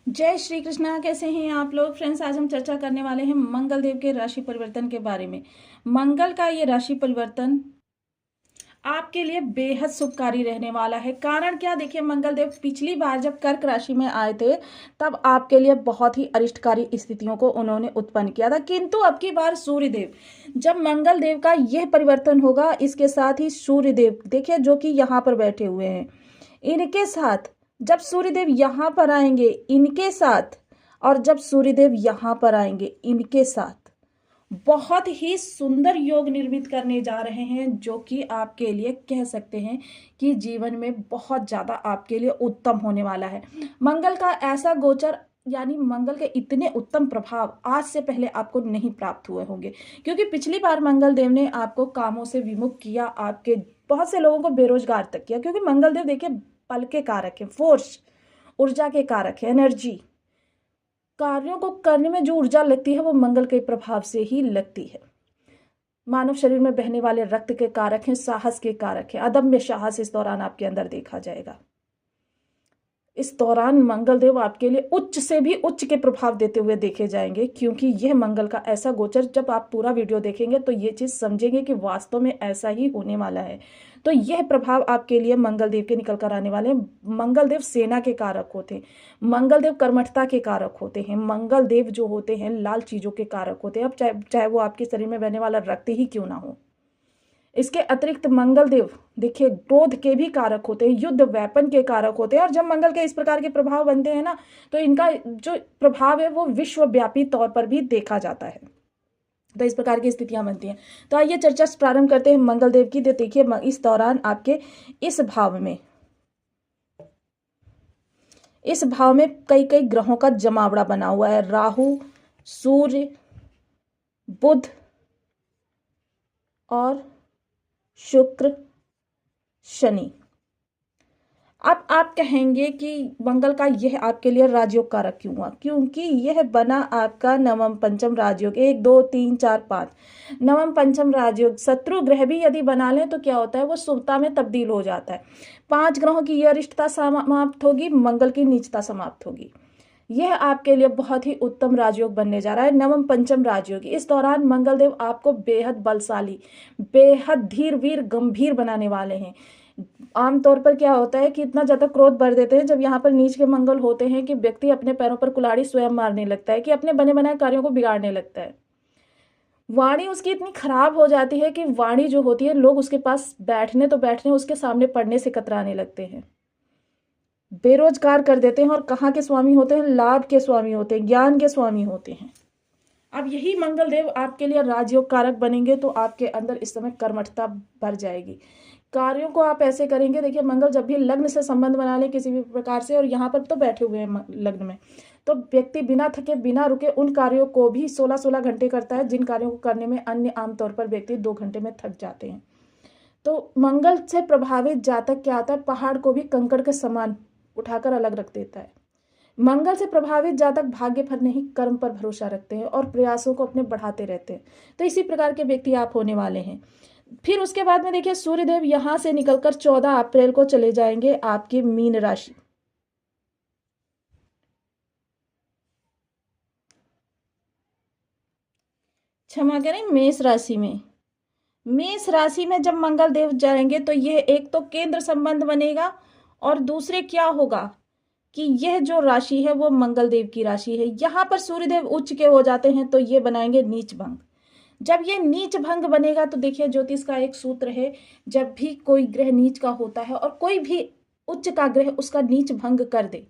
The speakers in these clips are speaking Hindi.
जय श्री कृष्णा। कैसे हैं आप लोग फ्रेंड्स? आज हम चर्चा करने वाले हैं मंगल देव के राशि परिवर्तन के बारे में। मंगल का ये राशि परिवर्तन आपके लिए बेहद शुभकारी रहने वाला है। कारण क्या, देखिए मंगल देव पिछली बार जब कर्क राशि में आए थे तब आपके लिए बहुत ही अरिष्टकारी स्थितियों को उन्होंने उत्पन्न किया था, किंतु अब की बार सूर्य देव, जब मंगल देव का यह परिवर्तन होगा, इसके साथ ही सूर्य देव देखिए जो कि यहाँ पर बैठे हुए हैं, इनके साथ जब सूर्यदेव यहाँ पर आएंगे इनके साथ, और जब सूर्यदेव यहाँ पर आएंगे इनके साथ, बहुत ही सुंदर योग निर्मित करने जा रहे हैं, जो कि आपके लिए कह सकते हैं कि जीवन में बहुत ज़्यादा आपके लिए उत्तम होने वाला है। मंगल का ऐसा गोचर, यानी मंगल के इतने उत्तम प्रभाव आज से पहले आपको नहीं प्राप्त हुए होंगे, क्योंकि पिछली बार मंगल देव ने आपको कामों से विमुख किया, आपके बहुत से लोगों को बेरोजगार तक किया, क्योंकि मंगल देव देखिए बल के कारक है, फोर्स, ऊर्जा के कारक है, एनर्जी, कार्यों को करने में जो ऊर्जा लगती है वो मंगल के प्रभाव से ही लगती है। मानव शरीर में बहने वाले रक्त के कारक हैं, साहस के कारक हैं, अदम्य साहस इस दौरान आपके अंदर देखा जाएगा। इस दौरान मंगल देव आपके लिए उच्च से भी उच्च के प्रभाव देते हुए देखे जाएंगे, क्योंकि यह मंगल का ऐसा गोचर, जब आप पूरा वीडियो देखेंगे तो ये चीज समझेंगे कि वास्तव में ऐसा ही होने वाला है। तो यह प्रभाव आपके लिए मंगल देव के निकल कर आने वाले हैं। मंगल देव सेना के कारक होते हैं, मंगल देव कर्मठता के कारक होते हैं, मंगल देव जो होते हैं लाल चीजों के कारक होते हैं, अब चाहे वो आपके शरीर में बहने वाला रक्त ही क्यों ना हो। इसके अतिरिक्त मंगल देव देखिए क्रोध के भी कारक होते हैं, युद्ध वेपन के कारक होते हैं, और जब मंगल के इस प्रकार के प्रभाव बनते हैं ना, तो इनका जो प्रभाव है वो विश्वव्यापी तौर पर भी देखा जाता है। तो इस प्रकार की स्थितियां बनती हैं। तो आइए चर्चा प्रारंभ करते हैं मंगल देव की। देखिए इस दौरान आपके इस भाव में कई कई ग्रहों का जमावड़ा बना हुआ है, राहु, सूर्य, बुध और शुक्र, शनि। अब आप कहेंगे कि मंगल का यह आपके लिए राजयोग कारक क्यों हुआ? क्योंकि यह बना आपका नवम पंचम राजयोग, 1 2 3 4 5 नवम पंचम राजयोग। शत्रु ग्रह भी यदि बना लें तो क्या होता है, वो शुभता में तब्दील हो जाता है। 5 ग्रहों की यह अरिष्टता समाप्त होगी, मंगल की नीचता समाप्त होगी। यह आपके लिए बहुत ही उत्तम राजयोग बनने जा रहा है, नवम पंचम राजयोग। इस दौरान मंगल देव आपको बेहद बलशाली, बेहद धीर वीर गंभीर बनाने वाले हैं। आमतौर पर क्या होता है कि इतना ज्यादा क्रोध भर देते हैं जब यहाँ पर नीच के मंगल होते हैं कि व्यक्ति अपने पैरों पर कुल्हाड़ी स्वयं मारने लगता है, कि अपने बने बनाए कार्यों को बिगाड़ने लगता है। वाणी उसकी इतनी खराब हो जाती है कि वाणी जो होती है, लोग उसके पास बैठने तो बैठने, उसके सामने पढ़ने से कतराने लगते हैं, बेरोजगार कर देते हैं। और कहाँ के स्वामी होते हैं? लाभ के स्वामी होते हैं, ज्ञान के स्वामी होते हैं। अब यही मंगल देव आपके लिए राजयोग कारक बनेंगे, तो आपके अंदर इस समय कर्मठता भर जाएगी। कार्यों को आप ऐसे करेंगे, देखिए मंगल जब भी लग्न से संबंध बना ले किसी भी प्रकार से, और यहाँ पर तो बैठे हुए हैं लग्न में, तो व्यक्ति बिना थके बिना रुके उन कार्यों को भी 16-16 घंटे करता है, जिन कार्यों को करने में अन्य आमतौर पर व्यक्ति 2 घंटे में थक जाते हैं। तो मंगल से प्रभावित जातक क्या होता है, पहाड़ को भी कंकड़ के समान उठाकर अलग रख देता है। मंगल से प्रभावित जातक भाग्य पर नहीं कर्म पर भरोसा रखते हैं और प्रयासों को अपने बढ़ाते रहते हैं। तो इसी प्रकार के व्यक्ति आप होने वाले हैं। फिर उसके बाद में देखिए सूर्यदेव यहां से निकलकर 14 अप्रैल को चले जाएंगे आपकी मीन राशि, क्षमा करें, मेष राशि में। मेष राशि में जब मंगल देव जाएंगे तो यह एक तो केंद्र संबंध बनेगा, और दूसरे क्या होगा कि यह जो राशि है वो मंगल देव की राशि है। यहां पर सूर्यदेव उच्च के हो जाते हैं तो ये बनाएंगे नीच भंग। जब ये नीच भंग बनेगा तो देखिए ज्योतिष का एक सूत्र है, जब भी कोई ग्रह नीच का होता है और कोई भी उच्च का ग्रह उसका नीच भंग कर दे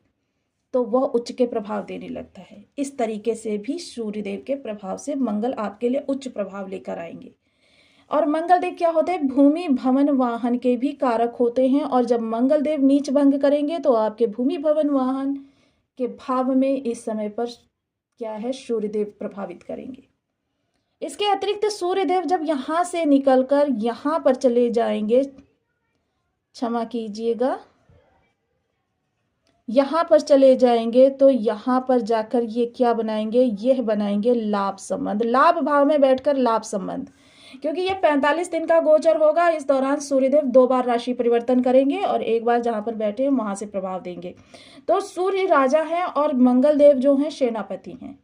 तो वह उच्च के प्रभाव देने लगता है। इस तरीके से भी सूर्यदेव के प्रभाव से मंगल आपके लिए उच्च प्रभाव लेकर आएंगे। और मंगल देव क्या होते हैं, भूमि भवन वाहन के भी कारक होते हैं, और जब मंगल देव नीच भंग करेंगे तो आपके भूमि भवन वाहन के भाव में इस समय पर क्या है, सूर्यदेव प्रभावित करेंगे। इसके अतिरिक्त सूर्यदेव जब यहां से निकलकर यहां पर चले जाएंगे, क्षमा कीजिएगा, यहां पर चले जाएंगे तो यहां पर जाकर ये क्या बनाएंगे, यह बनाएंगे लाभ संबंध। लाभ भाव में बैठकर लाभ संबंध, क्योंकि ये 45 दिन का गोचर होगा। इस दौरान सूर्यदेव 2 बार राशि परिवर्तन करेंगे और एक बार जहां पर बैठे हैं वहां से प्रभाव देंगे। तो सूर्य राजा है और मंगल देव जो है सेनापति हैं,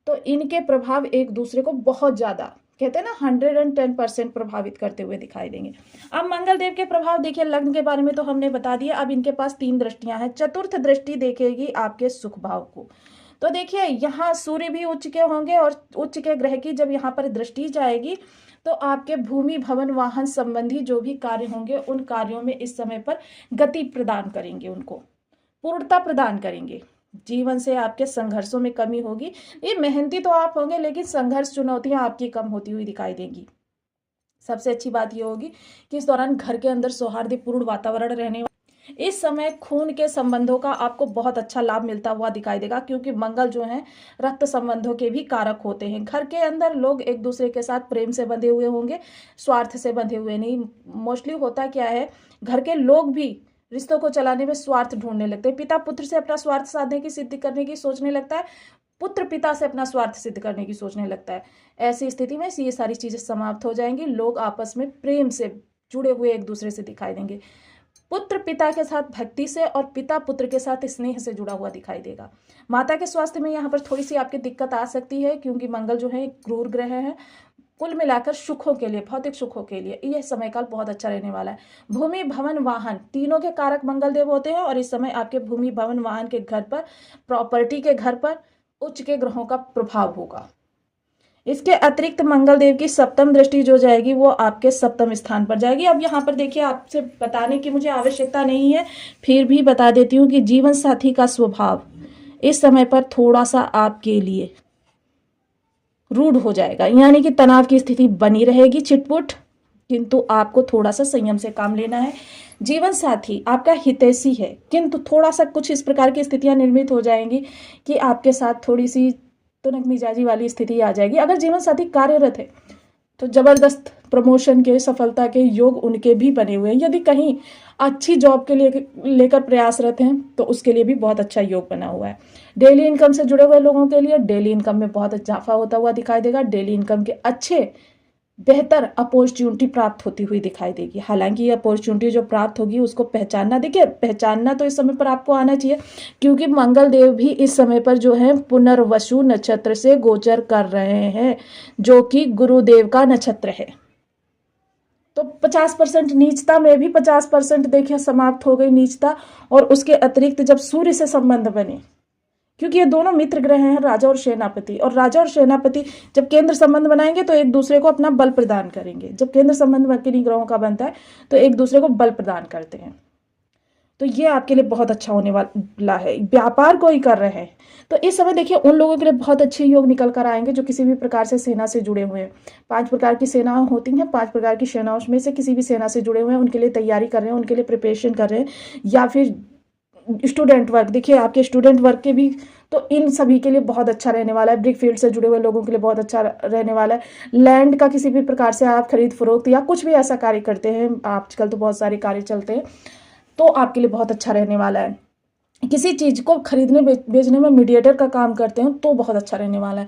तो इनके प्रभाव एक दूसरे को बहुत ज्यादा, कहते हैं ना 110% प्रभावित करते हुए दिखाई देंगे। अब मंगल देव के प्रभाव देखिए, लग्न के बारे में तो हमने बता दिया। अब इनके पास 3 दृष्टियां हैं। चतुर्थ दृष्टि देखेगी आपके सुख भाव को। तो देखिए यहाँ सूर्य भी उच्च के होंगे और उच्च के ग्रह की जब यहाँ पर दृष्टि जाएगी तो आपके भूमि भवन वाहन संबंधी जो भी कार्य होंगे उन कार्यों में इस समय पर गति प्रदान करेंगे, उनको पूर्णता प्रदान करेंगे। जीवन से आपके संघर्षों में कमी होगी। ये मेहनती तो आप होंगे लेकिन संघर्ष चुनौतियां आपकी कम होती हुई दिखाई देंगी। सबसे अच्छी बात यह होगी कि इस दौरान घर के अंदर सौहार्दपूर्ण वातावरण रहने। इस समय खून के संबंधों का आपको बहुत अच्छा लाभ मिलता हुआ दिखाई देगा, क्योंकि मंगल जो है रक्त संबंधों के भी कारक होते हैं। घर के अंदर लोग एक दूसरे के साथ प्रेम से बंधे हुए होंगे, स्वार्थ से बंधे हुए नहीं। मोस्टली होता क्या है, घर के लोग भी रिश्तों को चलाने में स्वार्थ ढूंढने लगते हैं। पिता पुत्र से अपना स्वार्थ साधने की, सिद्धि करने की सोचने लगता है, पुत्र पिता से अपना स्वार्थ सिद्ध करने की सोचने लगता है। ऐसी स्थिति में ये सारी चीजें समाप्त हो जाएंगी। लोग आपस में प्रेम से जुड़े हुए एक दूसरे से दिखाई देंगे। पुत्र पिता के साथ भक्ति से और पिता पुत्र के साथ स्नेह से जुड़ा हुआ दिखाई देगा। माता के स्वास्थ्य में यहाँ पर थोड़ी सी आपकी दिक्कत आ सकती है, क्योंकि मंगल जो है एक क्रूर ग्रह है। कुल मिलाकर सुखों के लिए, भौतिक सुखों के लिए यह समय काल बहुत अच्छा रहने वाला है। भूमि भवन वाहन तीनों के कारक मंगल देव होते हैं और इस समय आपके भूमि भवन वाहन के घर पर, प्रॉपर्टी के घर पर उच्च के ग्रहों का प्रभाव होगा। इसके अतिरिक्त मंगल देव की सप्तम दृष्टि जो जाएगी वो आपके सप्तम स्थान पर जाएगी। अब यहाँ पर देखिए, आपसे बताने की मुझे आवश्यकता नहीं है, फिर भी बता देती हूँ कि जीवन साथी का स्वभाव इस समय पर थोड़ा सा आपके लिए रूड हो जाएगा, यानी कि तनाव की स्थिति बनी रहेगी, छिटपुट, किंतु आपको थोड़ा सा संयम से काम लेना है। जीवन साथी आपका हितैषी है, किंतु थोड़ा सा कुछ इस प्रकार की स्थितियां निर्मित हो जाएंगी कि आपके साथ थोड़ी सी तुनक मिजाजी वाली स्थिति आ जाएगी। अगर जीवन साथी कार्यरत है तो जबरदस्त प्रमोशन के, सफलता के योग उनके भी बने हुए हैं। यदि कहीं अच्छी जॉब के लिए लेकर प्रयासरत हैं तो उसके लिए भी बहुत अच्छा योग बना हुआ है। डेली इनकम से जुड़े हुए लोगों के लिए डेली इनकम में बहुत इजाफा होता हुआ दिखाई देगा। डेली इनकम के अच्छे बेहतर अपॉर्चुनिटी प्राप्त होती हुई दिखाई देगी। हालांकि ये अपॉर्चुनिटी जो प्राप्त होगी उसको पहचानना, देखिए पहचानना तो इस समय पर आपको आना चाहिए, क्योंकि मंगल देव भी इस समय पर जो है पुनर्वसु नक्षत्र से गोचर कर रहे हैं, जो कि गुरुदेव का नक्षत्र है। तो 50% नीचता में भी 50% देखिए समाप्त हो गई नीचता। और उसके अतिरिक्त जब सूर्य से संबंध बने, क्योंकि ये दोनों मित्र ग्रह हैं, राजा और सेनापति, और राजा और सेनापति जब केंद्र संबंध बनाएंगे तो एक दूसरे को अपना बल प्रदान करेंगे। जब केंद्र संबंध किन्हीं ग्रहों का बनता है तो एक दूसरे को बल प्रदान करते हैं। तो ये आपके लिए बहुत अच्छा होने वाला है। व्यापार कोई कर रहे हैं तो इस समय देखिए उन लोगों के लिए बहुत अच्छे योग निकल कर आएंगे जो किसी भी प्रकार से सेना से जुड़े हुए हैं। 5 प्रकार की सेनाएं होती हैं, 5 प्रकार की सेनाओं में से किसी भी सेना से जुड़े हुए हैं, उनके लिए तैयारी कर रहे हैं, उनके लिए प्रिपरेशन कर रहे हैं, या फिर स्टूडेंट वर्क, देखिए आपके स्टूडेंट वर्क के भी, तो इन सभी के लिए बहुत अच्छा रहने वाला है। ब्रिक फील्ड से जुड़े हुए लोगों के लिए बहुत अच्छा रहने वाला है। लैंड का किसी भी प्रकार से आप खरीद फरोख्त या कुछ भी ऐसा कार्य करते हैं, आजकल तो बहुत सारे कार्य चलते हैं, तो आपके लिए बहुत अच्छा रहने वाला है। किसी चीज को खरीदने बेचने में मीडिएटर का काम करते हैं तो बहुत अच्छा रहने वाला है।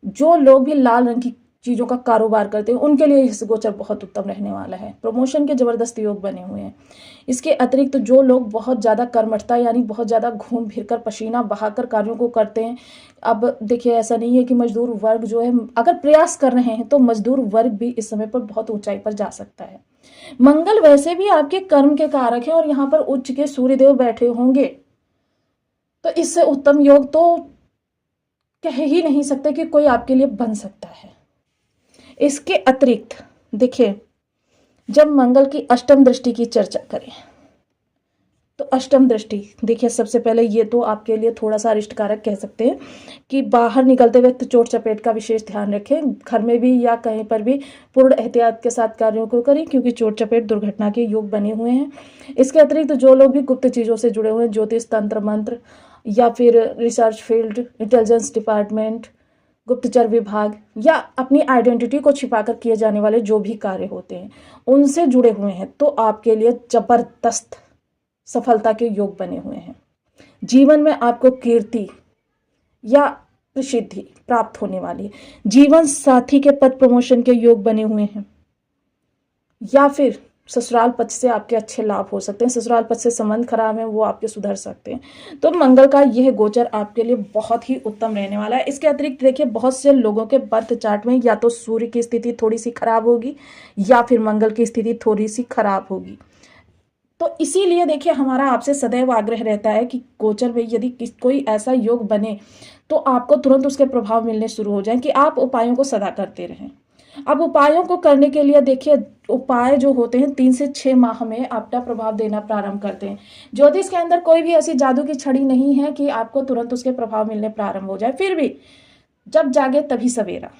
जो लोग भी लाल रंग की चीजों का कारोबार करते हैं उनके लिए इस गोचर बहुत उत्तम रहने वाला है। प्रमोशन के जबरदस्त योग बने हुए हैं। इसके अतिरिक्त जो लोग बहुत ज्यादा कर्मठता यानी बहुत ज्यादा घूम फिर कर पसीना बहाकर कार्यों को करते हैं, अब देखिए ऐसा नहीं है कि मजदूर वर्ग जो है अगर प्रयास कर रहे हैं तो मजदूर वर्ग भी इस समय पर बहुत ऊंचाई पर जा सकता है। मंगल वैसे भी आपके कर्म के कारक है और यहाँ पर उच्च के सूर्यदेव बैठे होंगे, तो इससे उत्तम योग तो कह ही नहीं सकते कि कोई आपके लिए बन सकता है। इसके अतिरिक्त देखिए, जब मंगल की अष्टम दृष्टि की चर्चा करें तो अष्टम दृष्टि देखिए, सबसे पहले ये तो आपके लिए थोड़ा सा अरिष्ट कारक कह सकते हैं कि बाहर निकलते वक्त चोट चपेट का विशेष ध्यान रखें। घर में भी या कहीं पर भी पूर्ण एहतियात के साथ कार्यों को करें, क्योंकि चोट चपेट दुर्घटना के योग बने हुए हैं। इसके अतिरिक्त जो लोग भी गुप्त चीजों से जुड़े हुए हैं, ज्योतिष, तंत्र मंत्र, या फिर रिसर्च फील्ड, इंटेलिजेंस डिपार्टमेंट, गुप्तचर विभाग, या अपनी आइडेंटिटी को छिपाकर किए जाने वाले जो भी कार्य होते हैं उनसे जुड़े हुए हैं, तो आपके लिए जबरदस्त सफलता के योग बने हुए हैं। जीवन में आपको कीर्ति या प्रसिद्धि प्राप्त होने वाली है, जीवन साथी के पद प्रमोशन के योग बने हुए हैं, या फिर ससुराल पक्ष से आपके अच्छे लाभ हो सकते हैं। ससुराल पक्ष से संबंध खराब है वो आपके सुधर सकते हैं। तो मंगल का यह गोचर आपके लिए बहुत ही उत्तम रहने वाला है। इसके अतिरिक्त देखिए बहुत से लोगों के बर्थ चार्ट में या तो सूर्य की स्थिति थोड़ी सी खराब होगी या फिर मंगल की स्थिति थोड़ी सी खराब होगी। तो इसीलिए देखिए हमारा आपसे सदैव आग्रह रहता है कि गोचर में यदि कोई ऐसा योग बने तो आपको तुरंत उसके प्रभाव मिलने शुरू हो जाएं कि आप उपायों को सदा करते रहें। अब उपायों को करने के लिए देखिए उपाय जो होते हैं 3 से 6 माह में अपना प्रभाव देना प्रारंभ करते हैं। ज्योतिष के अंदर कोई भी ऐसी जादू की छड़ी नहीं है कि आपको तुरंत उसके प्रभाव मिलने प्रारंभ हो जाए। फिर भी जब जागे तभी सवेरा,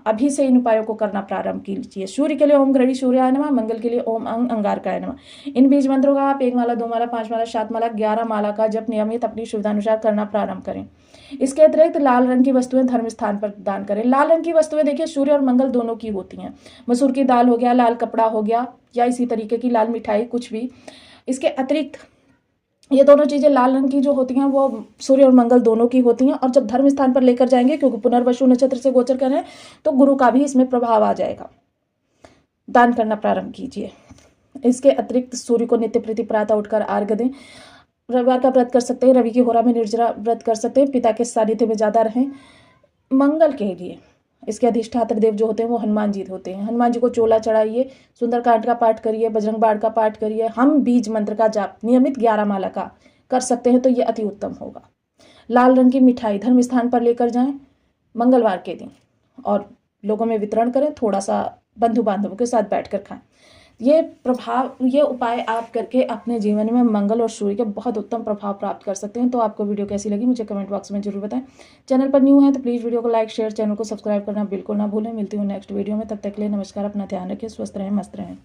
अभी से इन उपायों को करना प्रारंभ कीजिए। सूर्य के लिए ओम घृणी सूर्याय नमः, मंगल के लिए ओम अंगारकाय नमः। इन बीज मंत्रों का आप 1 माला, 2 माला, 5 माला, 7 माला, 11 माला का जप नियमित अपनी सुविधानुसार करना प्रारंभ करें। इसके अतिरिक्त लाल रंग की वस्तुएं धर्म स्थान पर दान करें। लाल रंग की वस्तुएं देखिए सूर्य और मंगल दोनों की होती हैं। मसूर की दाल हो गया, लाल कपड़ा हो गया, या इसी तरीके की लाल मिठाई कुछ भी। इसके अतिरिक्त ये दोनों चीजें लाल रंग की जो होती हैं वो सूर्य और मंगल दोनों की होती हैं। और जब धर्म स्थान पर लेकर जाएंगे, क्योंकि पुनर्वसु नक्षत्र से गोचर कर रहे हैं, तो गुरु का भी इसमें प्रभाव आ जाएगा। दान करना प्रारंभ कीजिए। इसके अतिरिक्त सूर्य को नित्य प्रति प्रातः उठकर अर्घ्य दें। रविवार का व्रत कर सकते हैं, रवि की होरा में निर्जरा व्रत कर सकते हैं, पिता के सानिध्य में ज्यादा रहें। मंगल के लिए इसके अधिष्ठात्र देव जो होते हैं वो हनुमान जी होते हैं। हनुमान जी को चोला चढ़ाइए, सुंदरकांड का पाठ करिए, बजरंग बाण का पाठ करिए। हम बीज मंत्र का जाप नियमित 11 माला का कर सकते हैं तो ये अति उत्तम होगा। लाल रंग की मिठाई धर्म स्थान पर लेकर जाएं मंगलवार के दिन और लोगों में वितरण करें। थोड़ा सा बंधु बांधवों के साथ बैठकर खाएं। ये उपाय आप करके अपने जीवन में मंगल और सूर्य के बहुत उत्तम प्रभाव प्राप्त कर सकते हैं। तो आपको वीडियो कैसी लगी मुझे कमेंट बॉक्स में जरूर बताएं। चैनल पर न्यू है तो प्लीज़ वीडियो को लाइक शेयर, चैनल को सब्सक्राइब करना बिल्कुल ना भूलें। मिलती हूँ नेक्स्ट वीडियो में, तब तक के लिए नमस्कार। अपना ध्यान रखें, स्वस्थ रहें, मस्त रहें।